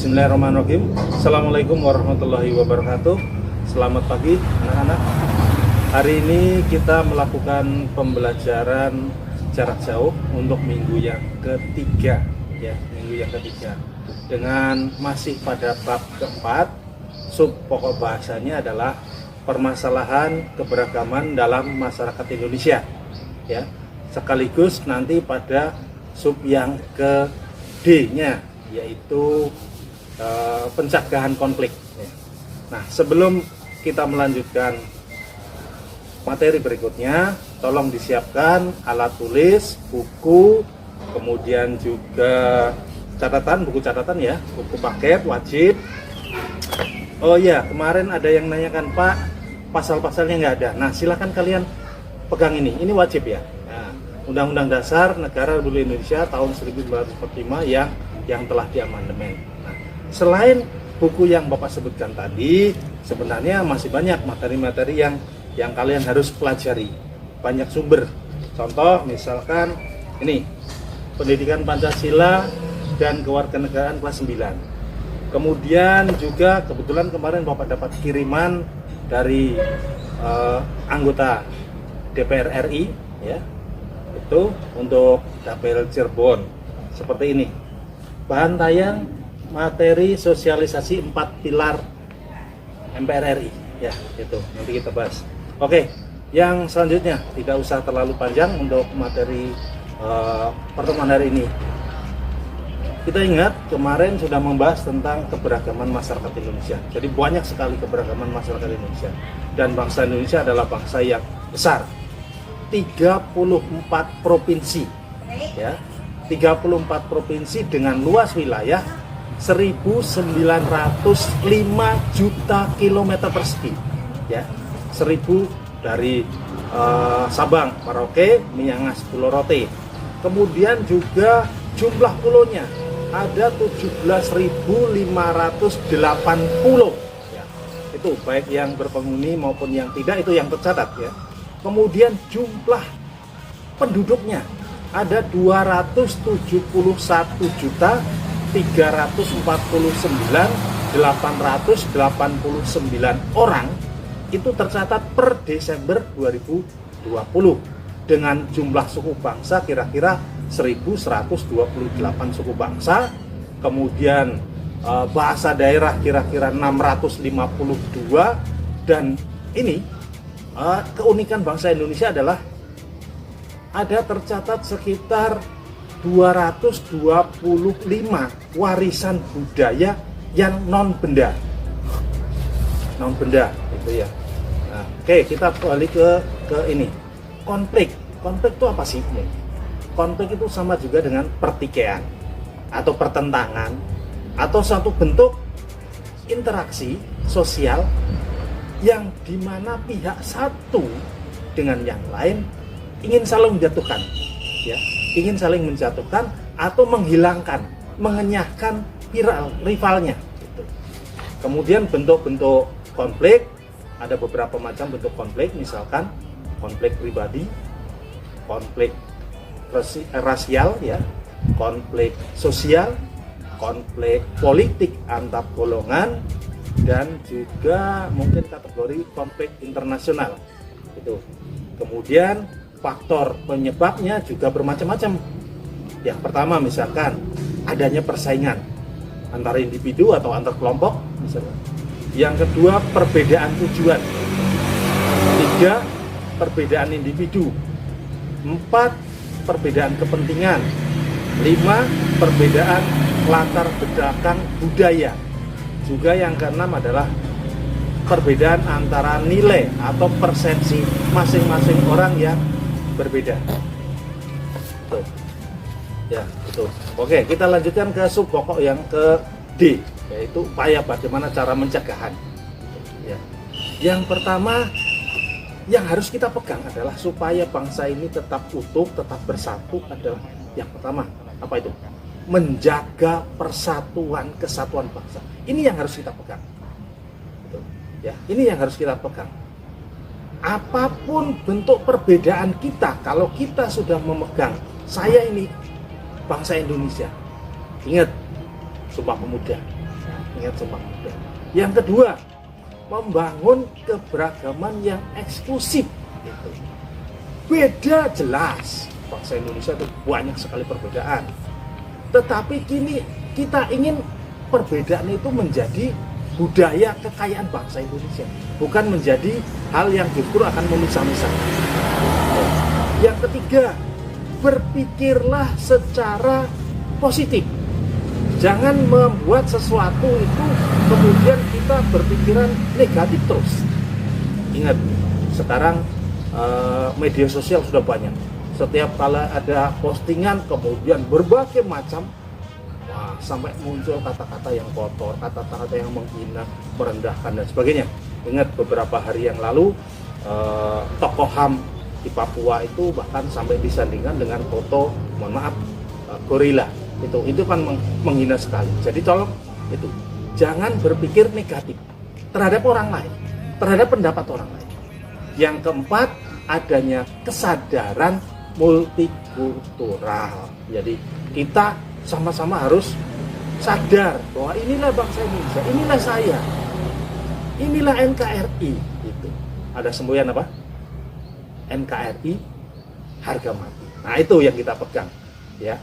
Bismillahirrahmanirrahim. Assalamualaikum warahmatullahi wabarakatuh. Selamat pagi anak-anak. Hari ini kita melakukan pembelajaran jarak jauh untuk minggu yang ketiga, ya, minggu yang ketiga. Dengan masih pada bab keempat, sub pokok bahasanya adalah permasalahan keberagaman dalam masyarakat Indonesia, ya. Sekaligus nanti pada sub yang ke D-nya, yaitu pencegahan konflik. Nah, sebelum kita melanjutkan materi berikutnya, tolong disiapkan alat tulis, buku, kemudian juga catatan, buku catatan ya, buku paket wajib. Oh ya, kemarin ada yang nanyakan, Pak, pasal-pasalnya nggak ada. Nah, silakan kalian pegang ini wajib ya. Nah, Undang-Undang Dasar Negara Republik Indonesia tahun 1945 yang telah diamandemen. Nah, selain buku yang Bapak sebutkan tadi, sebenarnya masih banyak materi-materi yang kalian harus pelajari. Banyak sumber. Contoh misalkan ini, Pendidikan Pancasila dan Kewarganegaraan kelas 9. Kemudian juga kebetulan kemarin Bapak dapat kiriman dari anggota DPR RI, ya. Itu untuk Dapil Cirebon. Seperti ini. Bahan tayang materi sosialisasi 4 pilar MPR RI, ya, itu nanti kita bahas. Oke, yang selanjutnya tidak usah terlalu panjang untuk materi pertemuan hari ini. Kita ingat kemarin sudah membahas tentang keberagaman masyarakat Indonesia. Jadi banyak sekali keberagaman masyarakat Indonesia, dan bangsa Indonesia adalah bangsa yang besar. 34 provinsi, ya. 34 provinsi dengan luas wilayah 1.905 juta kilometer persegi, ya. 1.000 dari Sabang, Merauke, Miangas, Pulau Rote. Kemudian juga jumlah pulaunya ada 17.508 pulau, ya. Itu baik yang berpenghuni maupun yang tidak, itu yang tercatat, ya. Kemudian jumlah penduduknya ada 271.349.889 orang. Itu tercatat per Desember 2020 dengan jumlah suku bangsa kira-kira 1.128 suku bangsa. Kemudian bahasa daerah kira-kira 652. Dan ini keunikan bangsa Indonesia adalah ada tercatat sekitar 225 warisan budaya yang non benda itu ya. Nah, oke, kita balik ke ini, konflik itu apa sih? Konflik itu sama juga dengan pertikaian atau pertentangan atau suatu bentuk interaksi sosial yang dimana pihak satu dengan yang lain ingin saling menjatuhkan, ya, ingin saling menjatuhkan atau menghilangkan, mengenyahkan rivalnya. Gitu. Kemudian bentuk-bentuk konflik, ada beberapa macam bentuk konflik, misalkan konflik pribadi, konflik rasial, ya, konflik sosial, konflik politik antar golongan, dan juga mungkin kategori konflik internasional. Itu. Kemudian faktor penyebabnya juga bermacam-macam. Yang pertama misalkan adanya persaingan antara individu atau antar kelompok misalnya. Yang kedua perbedaan tujuan. 3 perbedaan individu. 4 perbedaan kepentingan. 5 perbedaan latar belakang budaya. Juga yang keenam adalah perbedaan antara nilai atau persepsi masing-masing orang yang berbeda. Tuh. Ya, itu. Oke, kita lanjutkan ke sub pokok yang ke D, yaitu upaya bagaimana cara pencegahan. Ya. Yang pertama yang harus kita pegang adalah supaya bangsa ini tetap utuh, tetap bersatu adalah yang pertama. Apa itu? Menjaga persatuan, kesatuan bangsa. Ini yang harus kita pegang. Betul. Ya, ini yang harus kita pegang. Apapun bentuk perbedaan kita, kalau kita sudah memegang, saya ini bangsa Indonesia. Ingat, Sumpah Pemuda. ingat Sumpah Pemuda. Yang kedua, membangun keberagaman yang eksklusif. Gitu. Beda jelas, bangsa Indonesia itu banyak sekali perbedaan. Tetapi kini kita ingin perbedaan itu menjadi budaya kekayaan bangsa Indonesia, bukan menjadi hal yang justru akan memisah-misahkan. Yang ketiga, berpikirlah secara positif. Jangan membuat sesuatu itu kemudian kita berpikiran negatif terus. Ingat, sekarang media sosial sudah banyak. Setiap kali ada postingan kemudian berbagai macam, sampai muncul kata-kata yang kotor, kata-kata yang menghina, merendahkan dan sebagainya. Ingat beberapa hari yang lalu tokoh HAM di Papua itu bahkan sampai disandingkan dengan foto, mohon maaf, gorila. Itu kan menghina sekali. Jadi tolong itu jangan berpikir negatif terhadap orang lain, terhadap pendapat orang lain. Yang keempat, adanya kesadaran multikultural. Jadi kita sama-sama harus sadar bahwa inilah bangsa Indonesia, inilah saya, inilah NKRI. Itu ada semboyan apa? NKRI harga mati. Nah itu yang kita pegang, ya.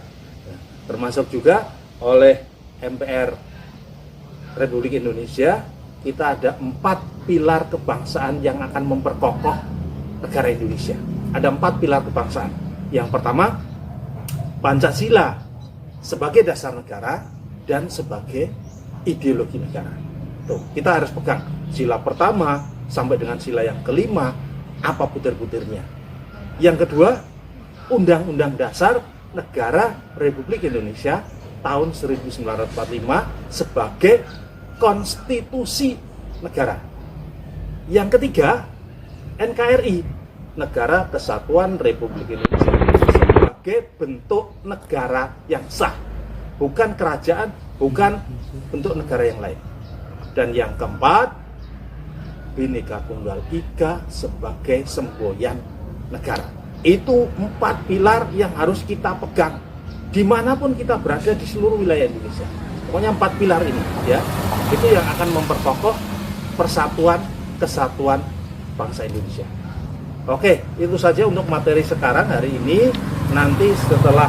Termasuk juga oleh MPR Republik Indonesia, kita ada 4 pilar kebangsaan yang akan memperkokoh negara Indonesia. Ada 4 pilar kebangsaan. Yang pertama, Pancasila sebagai dasar negara dan sebagai ideologi negara. Tuh, kita harus pegang sila pertama sampai dengan sila yang kelima, apa butir-butirnya. Yang kedua, Undang-Undang Dasar Negara Republik Indonesia tahun 1945 sebagai konstitusi negara. Yang ketiga, NKRI, Negara Kesatuan Republik Indonesia, sebagai bentuk negara yang sah, bukan kerajaan, bukan bentuk negara yang lain. Dan yang keempat, Bhinneka Tunggal Ika sebagai semboyan negara. Itu 4 pilar yang harus kita pegang dimanapun kita berada di seluruh wilayah Indonesia. Pokoknya 4 pilar ini, ya, itu yang akan memperkokoh persatuan, kesatuan bangsa Indonesia. Oke, itu saja untuk materi sekarang hari ini. Nanti setelah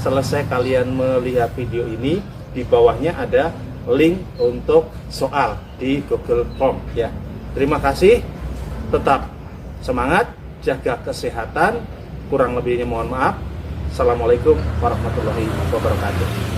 selesai kalian melihat video ini, di bawahnya ada link untuk soal di Google Form, ya. Terima kasih, tetap semangat, jaga kesehatan, kurang lebihnya mohon maaf. Assalamualaikum warahmatullahi wabarakatuh.